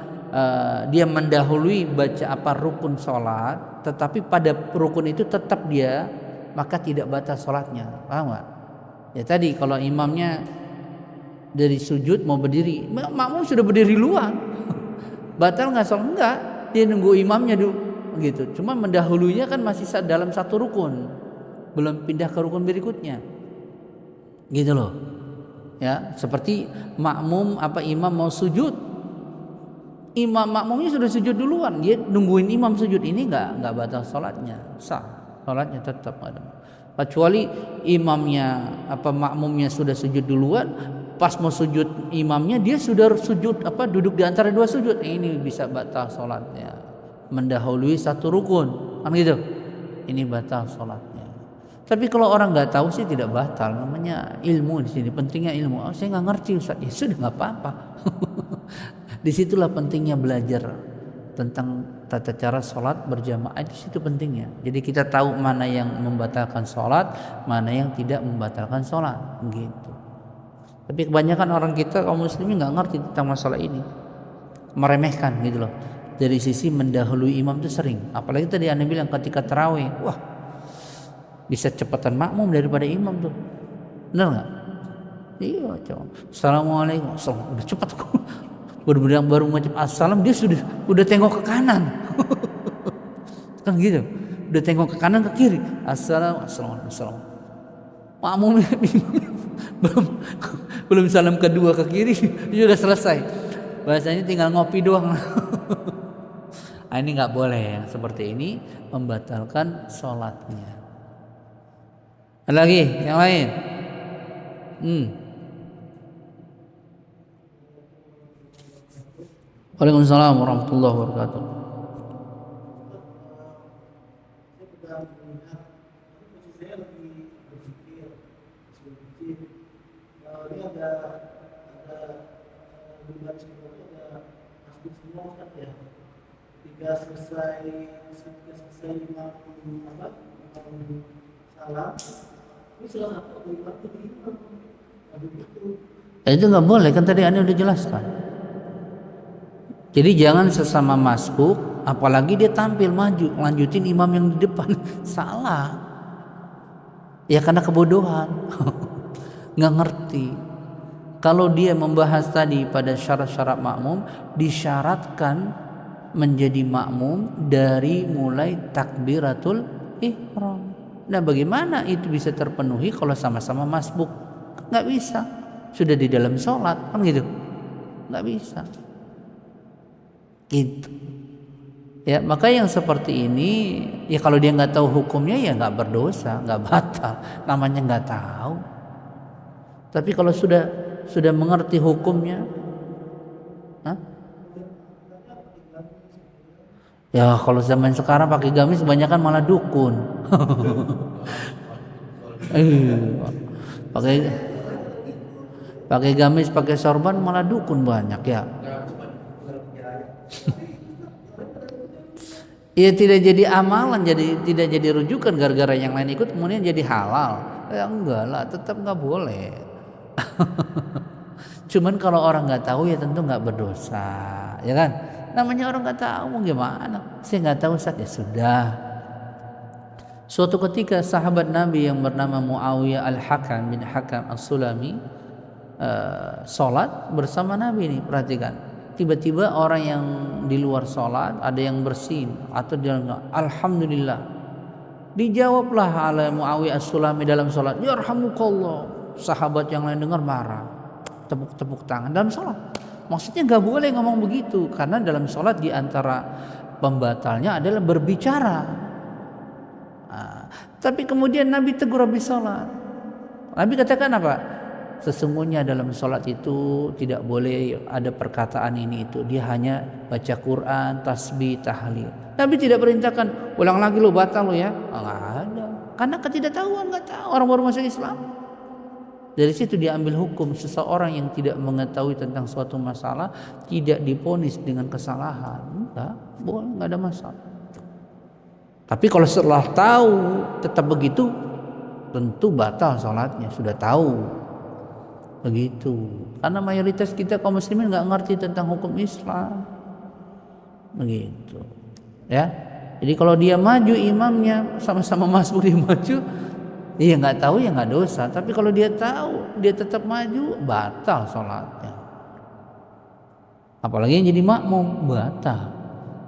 dia mendahului baca apa rukun sholat, tetapi pada rukun itu tetap dia, maka tidak batal sholatnya. Paham nggak? Ya tadi kalau imamnya dari sujud mau berdiri, makmum sudah berdiri luar, batal nggak sholat? Enggak, dia nunggu imamnya dulu, gitu. Cuma mendahulunya kan masih dalam satu rukun, belum pindah ke rukun berikutnya, gitu loh. Ya seperti makmum apa imam mau sujud, makmumnya sudah sujud duluan, dia nungguin imam sujud, ini nggak batal sholatnya, sah, sholatnya tetap ada. Kecuali imamnya apa makmumnya sudah sujud duluan, pas mau sujud imamnya dia sudah sujud apa duduk di antara dua sujud, ini bisa batal sholatnya, mendahului satu rukun kan gitu, ini batal sholatnya. Tapi kalau orang nggak tahu sih tidak batal, namanya ilmu di sini, pentingnya ilmu. Saya nggak ngerti Ustaz, ya sudah nggak apa-apa. Disitulah pentingnya belajar tentang tata cara sholat berjamaah, di situ pentingnya. Jadi kita tahu mana yang membatalkan sholat, mana yang tidak membatalkan sholat, begitu. Tapi kebanyakan orang kita kaum muslimin nggak ngerti tentang masalah ini, meremehkan gitu loh. Dari sisi mendahului imam itu sering. Apalagi tadi Anda bilang ketika tarawih, wah bisa cepatan makmum daripada imam tuh, benar nggak? Iya, coba. Assalamualaikum, udah cepat. Baru mengucap assalam dia udah tengok ke kanan. Kan gitu. Udah tengok ke kanan ke kiri. Assalamualaikum. Makmum belum salam kedua ke kiri sudah selesai. Bahasanya tinggal ngopi doang. Nah, ini nggak boleh yang seperti ini, membatalkan sholatnya. Ada lagi yang lain? Waalaikumsalam warahmatullahi wabarakatuh. Ini ada ketika selesai imam salam, ini salah satu imam itu Itu nggak boleh kan tadi Anda udah jelaskan. Jadi jangan sesama masbuk, apalagi dia tampil maju, lanjutin imam yang di depan. Salah. Ya karena kebodohan. Nggak ngerti. Kalau dia membahas tadi pada syarat-syarat makmum, disyaratkan menjadi makmum dari mulai takbiratul ihram. Nah, bagaimana itu bisa terpenuhi kalau sama-sama masbuk? Nggak bisa. Sudah di dalam sholat, kan gitu. Nggak bisa. Gitu. Ya, maka yang seperti ini, ya kalau dia nggak tahu hukumnya ya nggak berdosa, nggak batal. Namanya nggak tahu. Tapi kalau sudah mengerti hukumnya, hah? Ya kalau zaman sekarang pakai gamis kebanyakan malah dukun. pakai pakai gamis, pakai sorban malah dukun banyak ya. Ia tidak jadi amalan, jadi tidak jadi rujukan gara-gara yang lain ikut kemudian jadi halal. Ya enggak lah, tetap nggak boleh. Cuman kalau orang nggak tahu ya tentu nggak berdosa, ya kan? Namanya orang nggak tahu mau gimana? Saya nggak tahu Ustaz, ya sudah. Suatu ketika sahabat Nabi yang bernama Muawiyah Al-Hakam bin Hakam As-Sulami sholat bersama Nabi nih, perhatikan. Tiba-tiba orang yang di luar sholat ada yang bersin atau dia bilang alhamdulillah. Dijawablah oleh Muawiyah As-Sulami dalam sholat, yarhamukallah. Sahabat yang lain dengar marah, tepuk-tepuk tangan dalam sholat. Maksudnya nggak boleh ngomong begitu karena dalam sholat diantara pembatalnya adalah berbicara. Tapi kemudian Nabi tegur habis sholat. Nabi katakan apa? Sesungguhnya dalam sholat itu tidak boleh ada perkataan ini itu. Dia hanya baca Quran, tasbih, tahlil. Nabi tidak perintahkan ulang lagi lo, batal lo ya. Nggak ada. Karena ketidaktahuan, nggak tahu, orang baru masuk Islam. Dari situ diambil hukum seseorang yang tidak mengetahui tentang suatu masalah tidak diponis dengan kesalahan. Enggak, boleh, nggak ada masalah. Tapi kalau setelah tahu tetap begitu, tentu batal sholatnya. Sudah tahu begitu. Karena mayoritas kita kaum muslimin nggak ngerti tentang hukum Islam. Begitu, ya. Jadi kalau dia maju imamnya sama-sama masbuk dia maju, iya nggak tahu ya nggak dosa. Tapi kalau dia tahu dia tetap maju, batal sholatnya. Apalagi yang jadi makmum, batal.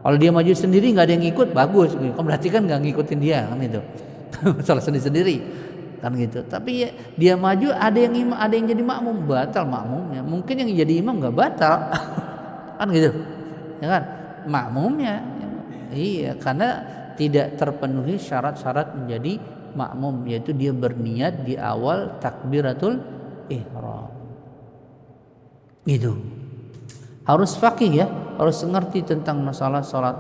Kalau dia maju sendiri nggak ada yang ikut, bagus. Berarti kan nggak ngikutin dia kan itu. Salah sendiri kan gitu. Tapi ya, dia maju ada yang imam, ada yang jadi makmum, batal makmumnya. Mungkin yang jadi imam nggak batal, kan gitu, ya kan? Makmumnya, iya, karena tidak terpenuhi syarat-syarat menjadi makmum, yaitu dia berniat di awal takbiratul ihram. Gitu. Harus faqih ya, harus mengerti tentang masalah sholat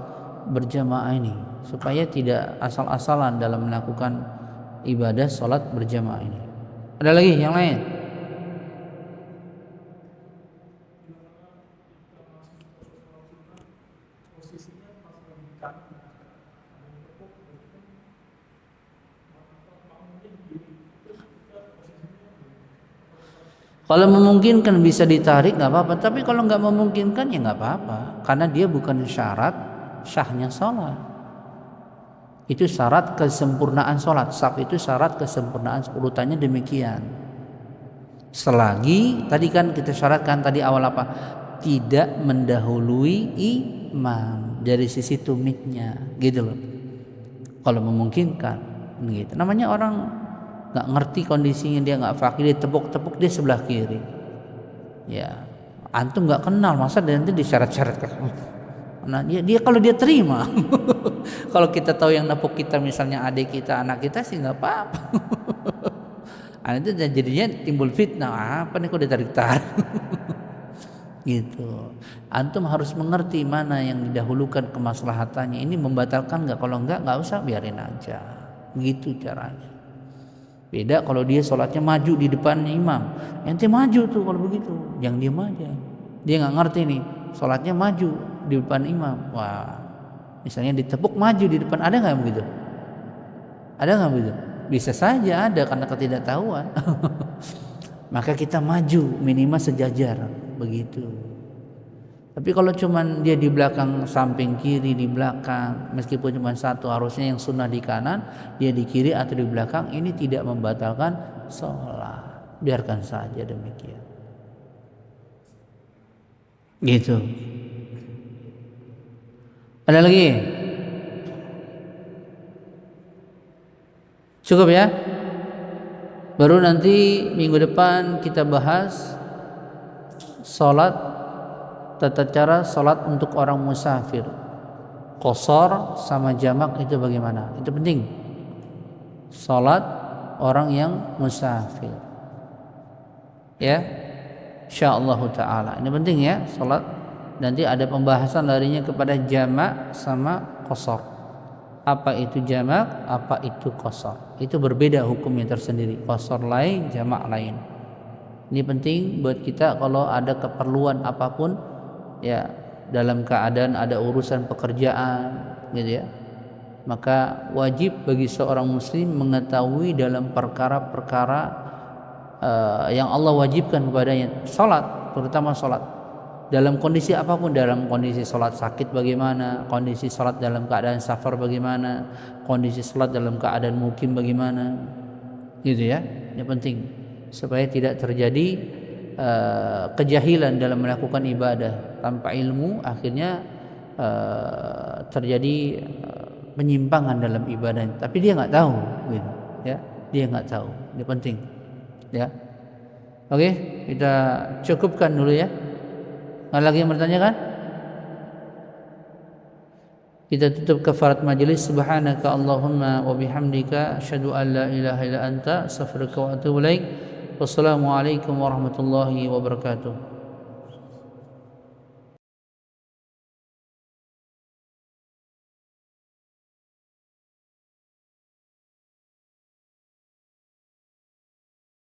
berjamaah ini supaya tidak asal-asalan dalam melakukan ibadah sholat berjamaah ini. Ada lagi yang lain? Kalau memungkinkan bisa ditarik nggak apa-apa, tapi kalau nggak memungkinkan ya nggak apa-apa, karena dia bukan syarat syahnya sholat. Itu syarat kesempurnaan sholat. Saf itu syarat kesempurnaan, urutannya demikian. Selagi tadi kan kita syaratkan tadi awal apa? Tidak mendahului imam dari sisi tumitnya, gitu loh. Kalau memungkinkan, gitu. Namanya orang nggak ngerti kondisinya, dia nggak fakir, dia tepuk-tepuk dia sebelah kiri. Ya, antum nggak kenal, masa nanti disyarat-syarat. Nah, dia kalau dia terima. Kalau kita tahu yang nepuk kita misalnya adik kita, anak kita sih nggak apa-apa. Nah, itu jadinya timbul fitnah. Apa nih kok ditarik-tarik? Gitu. Antum harus mengerti mana yang didahulukan kemaslahatannya. Ini membatalkan nggak? Kalau nggak usah, biarin aja. Begitu caranya. Beda kalau dia sholatnya maju di depan imam. Ente maju tuh kalau begitu, jangan diam aja. Dia nggak ngerti nih, sholatnya maju di depan imam. Wah, misalnya ditepuk maju di depan, ada nggak begitu? Ada nggak begitu? Bisa saja ada karena ketidaktahuan. Maka kita maju minimal sejajar begitu. Tapi kalau cuman dia di belakang, samping kiri, di belakang, meskipun cuma satu, harusnya yang sunnah di kanan, dia di kiri atau di belakang, ini tidak membatalkan sholat. Biarkan saja demikian. Gitu. Ada lagi? Cukup ya? Baru nanti minggu depan kita bahas sholat, tata cara sholat untuk orang musafir. Qashar sama jamak itu bagaimana? Itu penting. Sholat orang yang musafir. Ya, insyaallah taala. Ini penting ya, sholat. Nanti ada pembahasan larinya kepada jamak sama qashar. Apa itu jamak, apa itu qashar. Itu berbeda hukumnya tersendiri. Qashar lain, jamak lain. Ini penting buat kita kalau ada keperluan apapun ya, dalam keadaan ada urusan pekerjaan gitu ya. Maka wajib bagi seorang muslim mengetahui dalam perkara-perkara yang Allah wajibkan kepadanya, salat, terutama salat. Dalam kondisi apapun, dalam kondisi sholat sakit bagaimana, kondisi sholat dalam keadaan safar bagaimana, kondisi sholat dalam keadaan mukim bagaimana, gitu ya. Ini penting supaya tidak terjadi kejahilan dalam melakukan ibadah tanpa ilmu, akhirnya terjadi penyimpangan dalam ibadah. Tapi dia nggak tahu, gitu ya. Dia nggak tahu. Ini penting, ya. Oke, kita cukupkan dulu ya. Ada lagi yang bertanya kan? Kita tutup kafarat majelis. Subhanaka Allahumma wa bihamdika asyhadu an la ilaha illa anta astaghfiruka wa atubu ilaik. Wassalamualaikum warahmatullahi wabarakatuh.